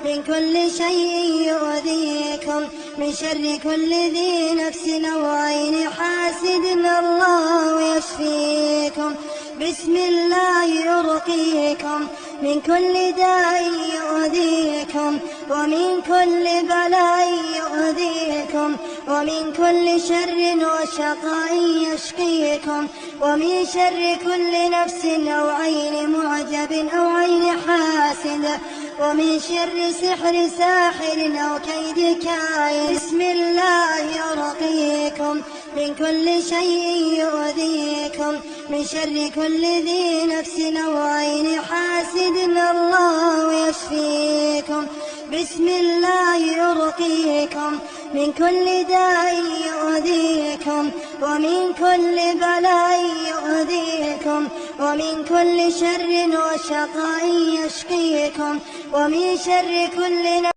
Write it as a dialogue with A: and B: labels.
A: من كل شيء يؤذيكم، من شر كل ذي نفس أو عين حاسد الله يشفيكم. بسم الله أرقيكم من كل داء يؤذيكم، ومن كل بلاء يؤذيكم، ومن كل شر وشقاء يشقيكم، ومن شر كل نفس أو عين معجب أو عين حاسد، ومن شر سحر ساحر أو كيد كائن. بسم الله أرقيكم من كل شيء يؤذيكم، من شر كل ذي نفس أو عين حاسد الله يشفيكم. بسم الله أرقيكم من كل داء يؤذيكم، ومن كل بلاء يؤذيكم، ومن كل شر وشقاء يشقيكم، ومن شر كل